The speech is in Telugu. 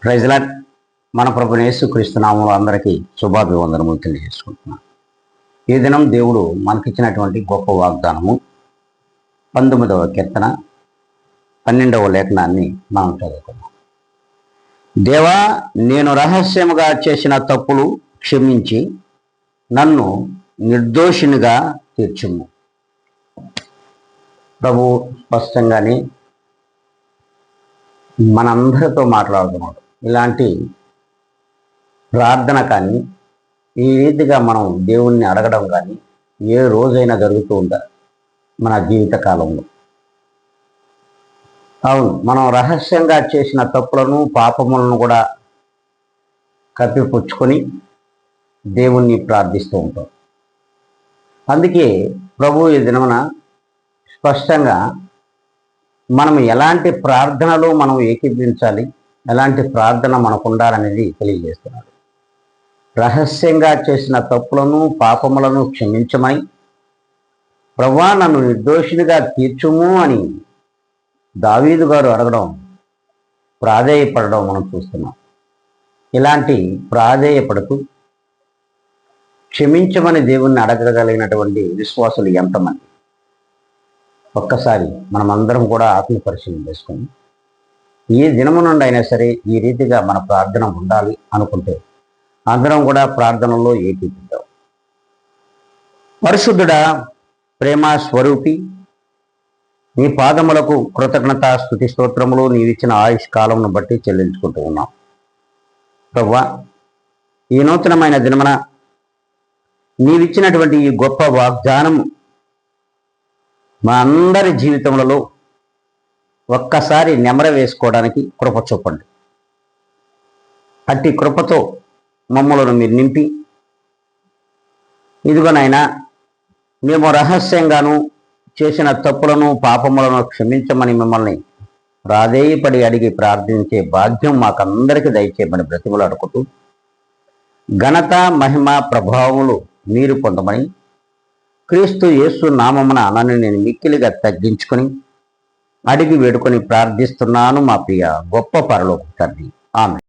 Praise lord. మన ప్రభువైన యేసుక్రీస్తు నామములో అందరికీ శుభాభివందనములు తెలియజేసుకుంటున్నాను. ఈ దినం దేవుడు మనకిచ్చినటువంటి గొప్ప వాగ్దానము 19వ కీర్తన 12వ లేఖనాన్ని మనం చదువుకున్నాం. దేవా, నేను రహస్యముగా చేసిన తప్పులు క్షమించి నన్ను నిర్దోషినిగా తీర్చుము. ప్రభు స్పష్టంగానే మనందరితో మాట్లాడుతున్నాడు. ఇలాంటి ప్రార్థన కానీ, ఈ రీతిగా మనం దేవుణ్ణి అడగడం కానీ ఏ రోజైనా జరుగుతూ ఉందా మన జీవిత కాలంలో? అవును, మనం రహస్యంగా చేసిన తప్పులను పాపములను కూడా కప్పిపుచ్చుకొని దేవుణ్ణి ప్రార్థిస్తూ ఉంటాం. అందుకే ప్రభు ఈ దినమున స్పష్టంగా మనం ఎలాంటి ప్రార్థనలు మనం ఏకీభవించాలి, ఎలాంటి ప్రార్థన మనకు ఉండాలనేది తెలియజేస్తున్నాడు. రహస్యంగా చేసిన తప్పులను పాపములను క్షమించమని, ప్రభువా నన్ను నిర్దోషినిగా తీర్చుము అని దావీదు గారు అడగడం, ప్రాధేయపడడం మనం చూస్తున్నాం. ఇలాంటి ప్రాధేయపడుతూ క్షమించమని దేవుణ్ణి అడగగలిగినటువంటి విశ్వాసులు ఎంతమంది? ఒక్కసారి మనమందరం కూడా ఆత్మ పరిశీలన చేసుకొని ఈ దినము నుండి అయినా సరే ఈ రీతిగా మన ప్రార్థన ఉండాలి అనుకుంటే అందరం కూడా ప్రార్థనలో ఏకీపిద్దాం. పరిశుద్ధుడా, ప్రేమ స్వరూపి, నీ పాదములకు కృతజ్ఞత స్తుతి స్తోత్రములు నీవిచ్చిన ఆయుష్ కాలమును బట్టి చెల్లించుకుంటూ ఉన్నాం. ప్రభువా, ఈ నూతనమైన దినమున నీవిచ్చినటువంటి ఈ గొప్ప వాగ్దానం మా అందరి జీవితములలో ఒక్కసారి నెమర వేసుకోవడానికి కృప చూపండి. అట్టి కృపతో మమ్మలను మీరు నింపి, ఇదిగోనైనా మేము రహస్యంగాను చేసిన తప్పులను పాపములను క్షమించమని మిమ్మల్ని ప్రాధేయపడి అడిగి ప్రార్థించే భాగ్యం మాకందరికీ దయచేయమని బ్రతిమలాడుకుంటూ, ఘనత మహిమ ప్రభావములు మీరు పొందమని క్రీస్తు యేసు నామమున నన్ను నేను మిక్కిలిగా తగ్గించుకొని అడిగి వేడుకొని ప్రార్థిస్తున్నాను మా ప్రియ గొప్ప పరలోక తండ్రి. ఆమెన్.